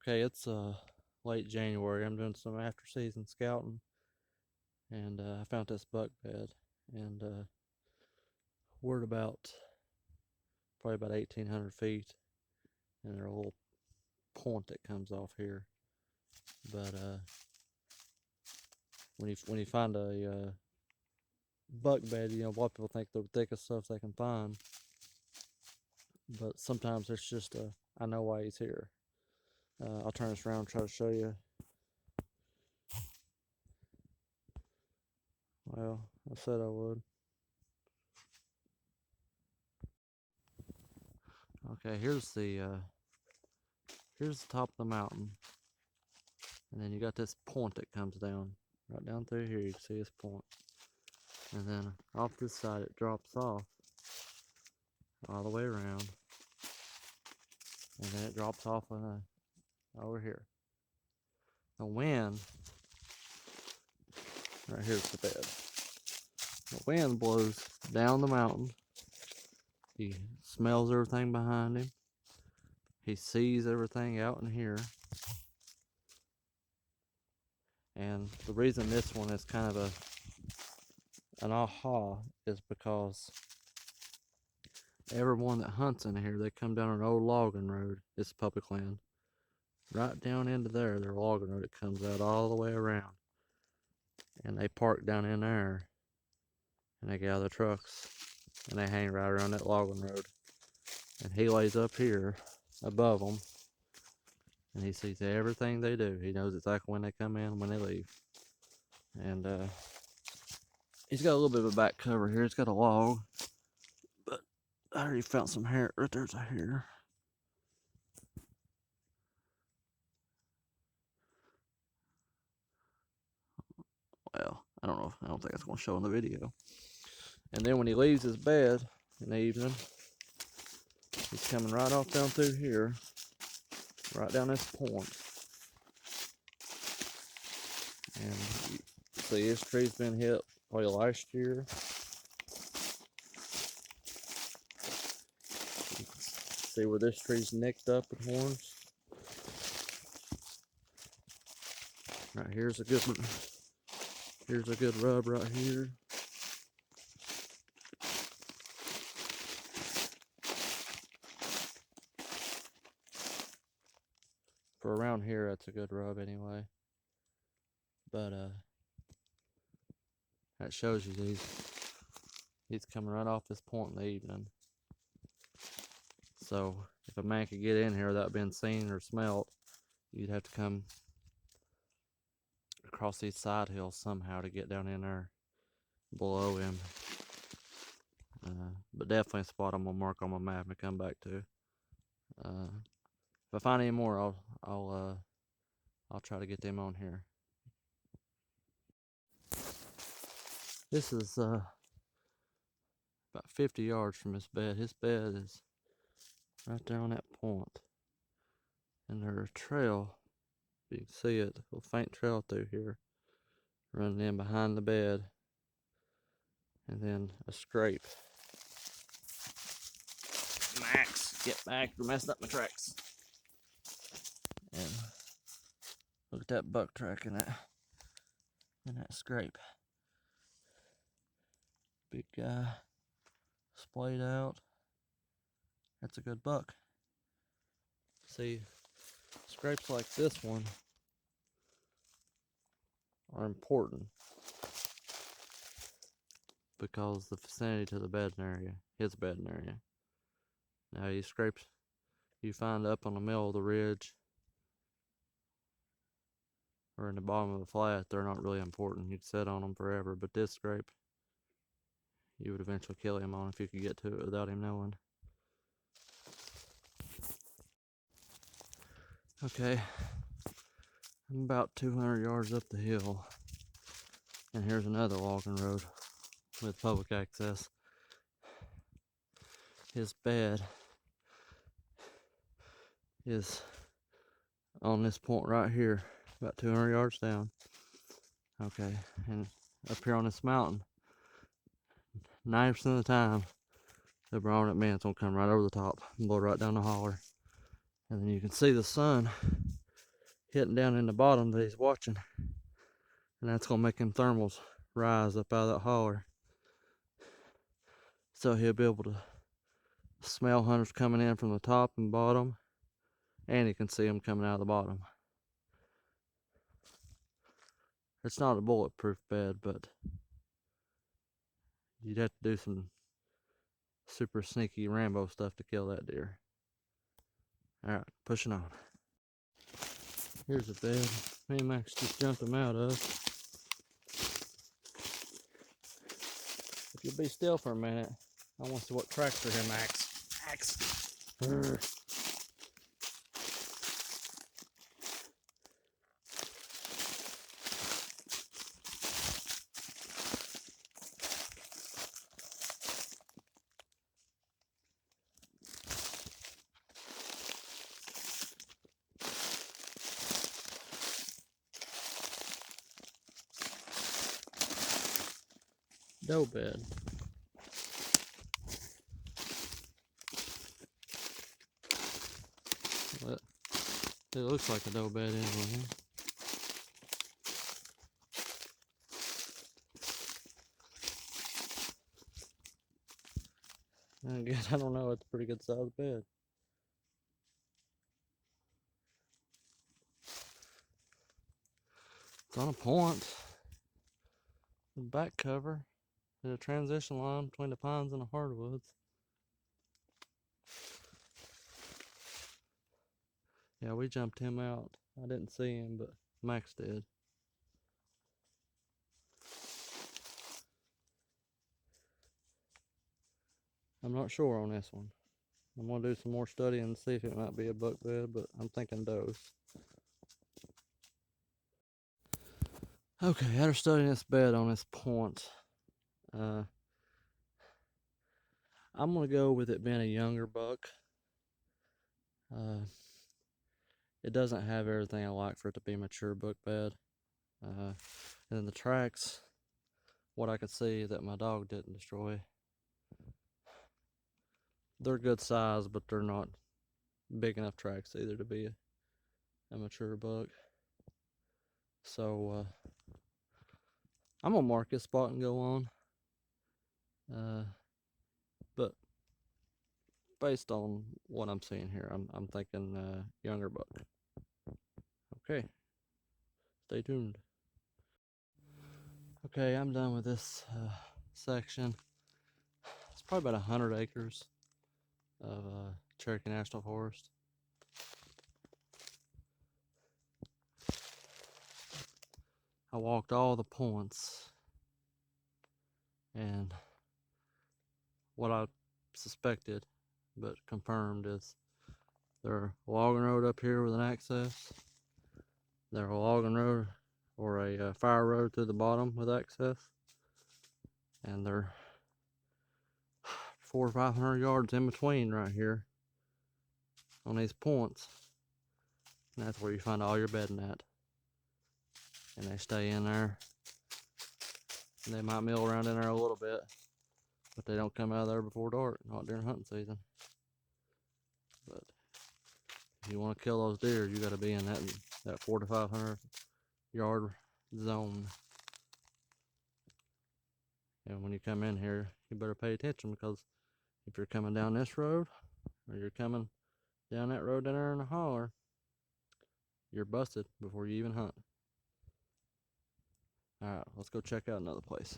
Okay, it's late January. I'm doing some after season scouting, and I found this buck bed, and we're at about probably about 1,800 feet, and there's a little point that comes off here. But when you find a buck bed, a lot of people think they're the thickest stuff they can find, but sometimes it's just I know why he's here. I'll turn this around and try to show you. Well, I said I would. Okay, here's the top of the mountain, and then you got this point that comes down right down through here. You can see this point, and then off this side it drops off all the way around, and then it drops off over here. The wind, right here's the bed. The wind blows down the mountain. He smells everything behind him. He sees everything out in here. And the reason this one is kind of an aha is because everyone that hunts in here, they come down an old logging road. It's public land. Right down into there, their logging road, it comes out all the way around. And they park down in there, and they get out of the trucks, and they hang right around that logging road. And he lays up here above them, and he sees everything they do. He knows exactly when they come in and when they leave. And he's got a little bit of a back cover here. It's got a log, but I already found some hair. Right there's a hair. Well, I don't know. I don't think that's going to show in the video. And then when he leaves his bed in the evening, he's coming right off down through here, right down this point. And you see this tree's been hit probably last year. You can see where this tree's nicked up with horns. Right here's a good one. Here's a good rub right here. For around here, that's a good rub anyway. But that shows you he's coming right off this point in the evening. So if a man could get in here without being seen or smelt, you'd have to come across these side hills somehow to get down in there below him. But definitely a spot I'm gonna mark on my map and come back to. If I find any more, I'll try to get them on here. This is about 50 yards from his bed. His bed is right there on that point. And there's a trail, you can see it, a little faint trail through here, running in behind the bed. And then a scrape. Max, get back, you're messing up my tracks. And look at that buck track in that scrape. Big guy, splayed out. That's a good buck. See, scrapes like this one are important because the vicinity to the bedding area, his bedding area. Now these scrapes you find up on the middle of the ridge or in the bottom of the flat, they're not really important. You'd sit on them forever, but this scrape, you would eventually kill him on if you could get to it without him knowing. Okay, I'm about 200 yards up the hill, and here's another logging road with public access. His bed is on this point right here, about 200 yards down. Okay, and up here on this mountain, 90% of the time, the brown man's gonna come right over the top and blow right down the holler. And then you can see the sun hitting down in the bottom that he's watching. And that's gonna make him thermals rise up out of that holler. So he'll be able to smell hunters coming in from the top and bottom, and he can see them coming out of the bottom. It's not a bulletproof bed, but you'd have to do some super sneaky Rambo stuff to kill that deer. Alright, pushing on. Here's a bed me and Max just jumped him out of. If you'll be still for a minute, I want to see what tracks are here, Max. Max! Doe bed. Well, it looks like a doe bed anyway. Again, I don't know, it's a pretty good sized bed. It's on a point. The back cover. There's a transition line between the pines and the hardwoods. Yeah, we jumped him out. I didn't see him, but Max did. I'm not sure on this one. I'm gonna do some more studying and see if it might be a buck bed, but I'm thinking does. Okay, after studying this bed on this point, I'm gonna go with it being a younger buck. It doesn't have everything I like for it to be a mature buck bed. And then the tracks, what I could see that my dog didn't destroy, they're good size, but they're not big enough tracks either to be a mature buck. So I'm gonna mark this spot and go on. But based on what I'm seeing here, I'm thinking younger buck. Okay, stay tuned. Okay, I'm done with this section. It's probably about 100 acres of Cherokee National Forest. I walked all the points, and what I suspected but confirmed is there's a logging road up here with an access. There's a logging road or a fire road to the bottom with access, and they're 400 or 500 yards in between right here on these points, and that's where you find all your bedding at. And they stay in there, and they might mill around in there a little bit, but they don't come out of there before dark, not during hunting season. But if you want to kill those deer, you got to be in that 400 to 500 yard zone. And when you come in here, you better pay attention, because if you're coming down this road, or you're coming down that road down there in the holler, you're busted before you even hunt. Alright, let's go check out another place.